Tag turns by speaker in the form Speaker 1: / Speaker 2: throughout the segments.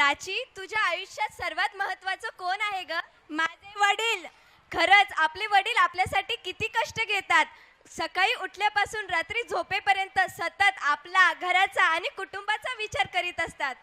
Speaker 1: प्राची, तुझ्या आयुष्यात सर्वात महत्त्वाचं कोण आहे ग? माझे वडील. खरंच आपले वडील आपल्यासाठी किती कष्ट घेतात. सकाळी उठल्यापासून रात्री झोपेपर्यंत सतत आपला, घराचा आणि कुटुंबाचा विचार करीत असतात.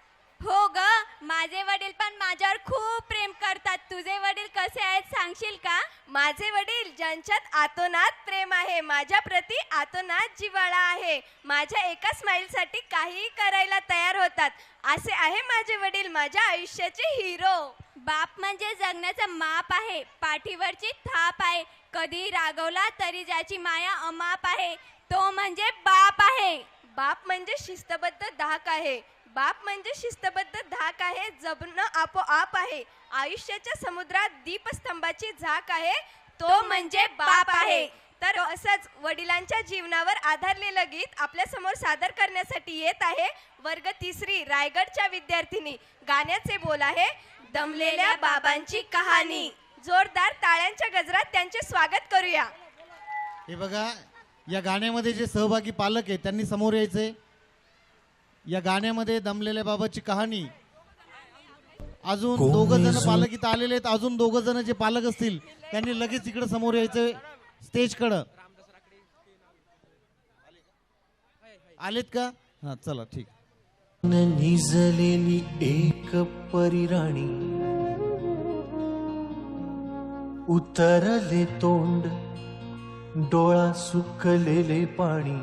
Speaker 1: हो ग, माझे वडील पण माझ्यावर खूप प्रेम करतात. तुझे वडील कसे आहेत सांगशील का? माझे वडील ज्यांच्यात आतोनात प्रेम आहे, माझ्या प्रती आतोनात जिव्हाळा आहे. माझ्या एका स्माईलसाठी काहीही करायला तयार होतात. असे आहे माझे वडील, माझ्या आयुष्याचे हिरो. बाप म्हणजे जगण्याचा माप आहे, पाठीवरची थाप आहे. कधी रागवला तरी ज्याची माया अमाप आहे, तो म्हणजे बाप आहे. बाप म्हणजे शिस्तबद्ध धाक आहे. बाप म्हणजे शिस्तबद्ध धाक आहे. जगणं आपोआप आहे. आयुष्याच्या समुद्रात दीपस्तंभाची झाक आहे, तो म्हणजे बाप आहे. तर असंच वडिलांच्या जीवनावर आधारलेलं गीत आपल्या समोर सादर करण्यासाठी येत आहे वर्ग 3 रायगडच्या विद्यार्थिनी. गाण्याचे बोल आहे दमलेल्या बाबांची कहाणी. जोरदार टाळ्यांच्या गजरात त्यांचे स्वागत करूया.
Speaker 2: हे बघा, या गाण्यामध्ये जे सहभागी पालक आहेत त्यांनी समोर यायचे. या गाण्यामध्ये दमलेल्या बाबाची कहाणी. अजून दोघं जण पालक इथं आलेले आहेत. अजून दोघं जण जे पालक असतील त्यांनी लगेच इकडे समोर यायचं स्टेज कडं. आलेत का? हा, चला ठीक.
Speaker 3: निजलेली एक परिराणी, उतरले तोंड, डोळा सुकलेले पाणी.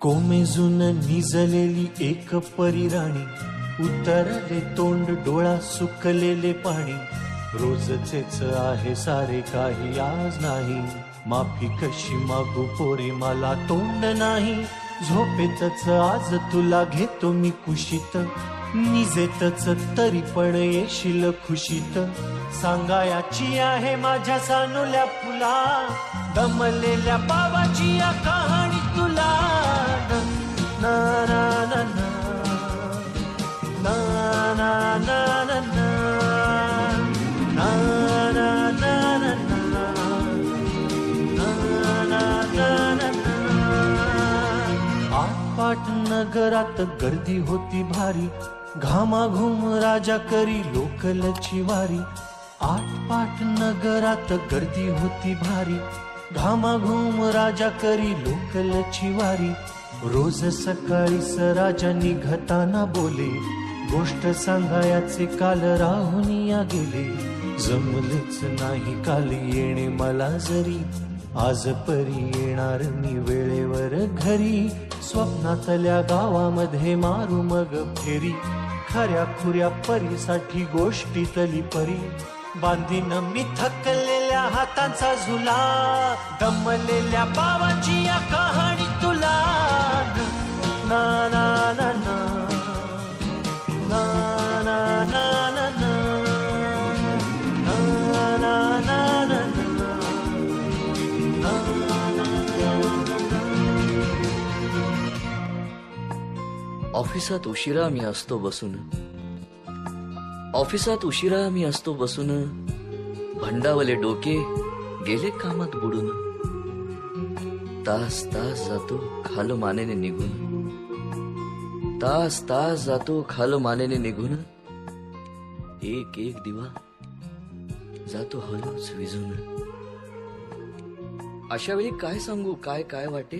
Speaker 3: कोमेजून निजलेली एक परिराणी, उतरले तोंड, डोळा सुकलेले पाणी. रोजचेच आहे सारे काही आज नाही, माफी कशी मागू पोरी मला तोंड नाही. झोपेतच आज तुला घेतो मी कुशीत, निजेतच तरी पण येशील खुशीत. सांगायाची आहे माझ्या सानुल्या फुला, दमलेल्या बाबाची या कहाणी तुला. ना ना ना ना ना ना ना ना ना ना ना ना ना ना ना. आटपाट नगरात गर्दी होती भारी, घामाघूम राजा करी लोकलची वारी. आटपाट नगरात गर्दी होती भारी, घामाघूम राजा करी लोकलची वारी. रोज सकाळीच राजा निघताना बोले, गोष्ट सांगायाचे काल राहून या गेले. जमलेच नाही काल येणे मला जरी, आज परी येणार मी वेळेवर घरी. स्वप्नातल्या गावामध्ये मारू मग फेरी, खऱ्या खुऱ्या परीसाठी गोष्टीतली परी. बांधीन मी थकलेल्या हातांचा झुला, दमलेल्या बाबाची या कहाणी तुला. ना ना ना ना ना ना ना ना ना ना ना ना ना.
Speaker 4: ऑफिसात उशिरा मी असतो बसून, ऑफिसात उशिरा मी असतो बसून. भंडावले डोके गेले कामात बुडून. तास तास जातो खाल मानेने निघून, तास तास जातो खाल मानेने निघून. एक एक दिवा जातो हळूच विझून. अशा वेळी काय सांगू काय काय वाटे,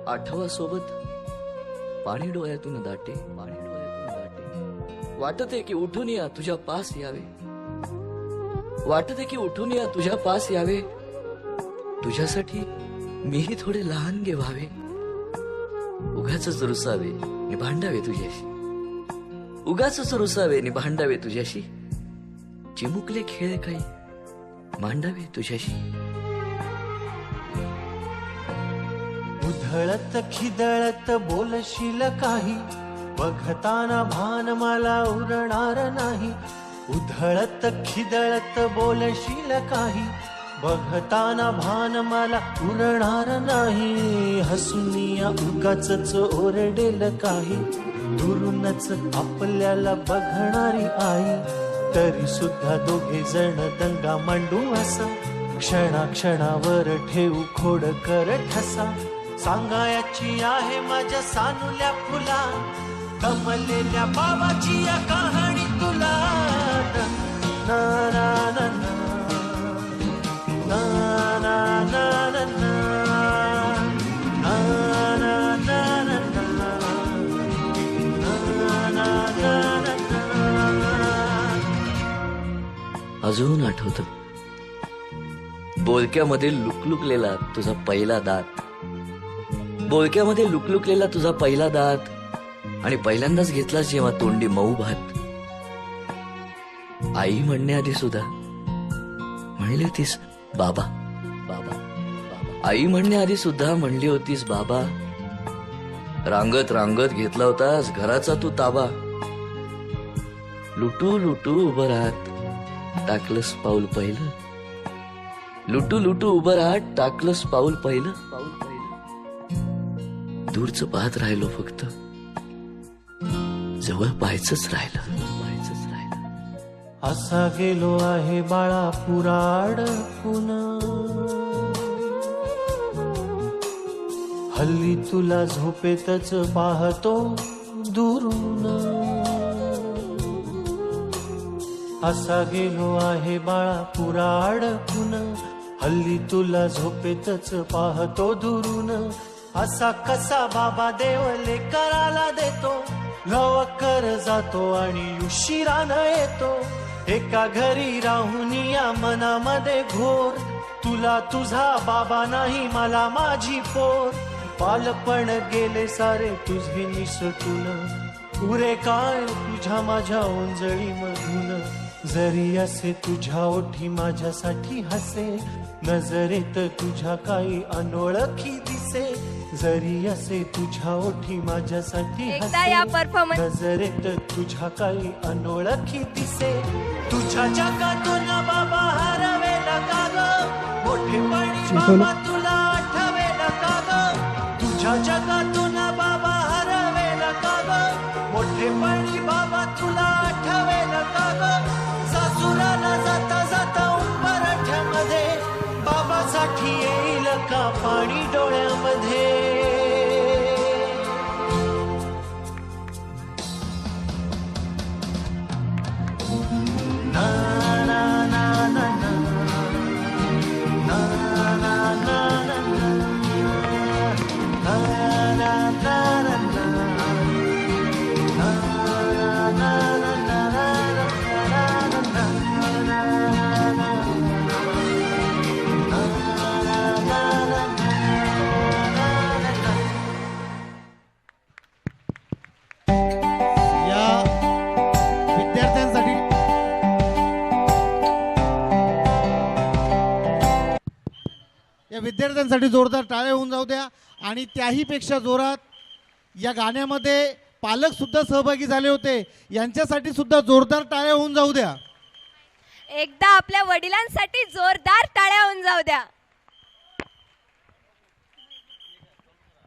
Speaker 4: आठवा सोबत पाणी डोळ्यातून दाटे, पाणी डोळ्यातून दाटे. वाटते की उठून या तुझ्या पास यावे, वाटते की उठून या तुझ्या पास यावे. तुझ्यासाठी मीही थोडे लहान गे व्हावे. उगाच रुसावे नि भांडावे तुझ्याशी, उगाच रुसावे नि भांडावे तुझ्याशी. चिमुकले खेळ काही मांडावे तुझ्याशी.
Speaker 3: उधळत खिदळत बोलशील काही, बघताना भान मला उरणार नाही. उधळत खिदळत बोलशील काही, बघताना भान मला उरणार नाही. हसूनिया उगाचच ओरडेल काही, दुरूनच आपल्याला बघणारी आई. तरी सुद्धा दोघे जण दंगा मांडू असं, क्षणाक्षणावर ठेवू खोड कर ठसा सांगायची आहे माझ्या सानुल्या फुला कमलेल्या बाबाची या कहाणी तुला ना ना ना ना ना ना ना ना ना ना ना ना
Speaker 4: अजून आठवत बोलक्यामध्ये लुकलुकलेला तुझा पहिला दात बोलक्यामध्ये लुकलुकलेला तुझा पहिला दात आणि पहिल्यांदाच घेतलास जेव्हा तोंडी मऊ भात आई म्हणण्याआधी सुद्धा म्हणली होतीस बाबा बाबा बाबा आई म्हणण्याआधी सुद्धा म्हणली होतीस बाबा रांगत रांगत घेतला होतास घराचा तू ताबा लुटू लुटू उभं राहत टाकलंस पाऊल पहिलं लुटू लुटू उभं राहत टाकलंस पाऊल पहिलं दूरचं पाहत राहिलो फक्त जवळ पाहायचंच राहिलं
Speaker 3: असा गेलो आहे बाळा पुराड पुन्हा हल्ली तुला झोपेतच पाहतो दुरून असा गेलो आहे बाळा पुराड पुन्हा हल्ली तुला झोपेतच पाहतो दुरून असा कसा बाबा देवले कराला देतो लवकर जातो आणि उशिरानं येतो एका घरी राहून या मनामध्ये घोर तुला तुझा बाबा नाही मला माझी पोर बालपण गेले सारे तुझे निसटून पुरे काय तुझ्या माझ्या ओंजळी मधून जरी असे तुझ्या ओठी माझ्यासाठी हसे नजरेत तुझ्या काही अनोळखी दिसे जरी असे तुझ्या ओठी माझ्यासाठी
Speaker 1: एकदा या परफॉर्मन्स
Speaker 3: नजरेत तुझ्या काही अनोळखी दिसे तुझ्या जगातून बाबा हरवेला का ग मोठेपणी बाबा तुला आठवेला का ग तुझ्या जगातून बाबा हरवेला का ग मोठेपणी बाबा तुला आठवेला का ग सासुराला जाता जाता उंबरठ्यामध्ये बाबासाठी येईल का पाणी डोळ्यामध्ये ना ना ना ना ना ना ना ना ना
Speaker 2: या विद्यार्थ्यांसाठी जोरदार टाळ्या होऊन जाऊ द्या आणि त्याही पेक्षा जोरात या गाण्यामध्ये पालक सुद्धा सहभागी झाले होते यांच्यासाठी सुद्धा जोरदार टाळ्या होऊन जाऊ द्या
Speaker 1: एकदा आपल्या वडिलांसाठी जोरदार टाळ्या होऊन जाऊ द्या.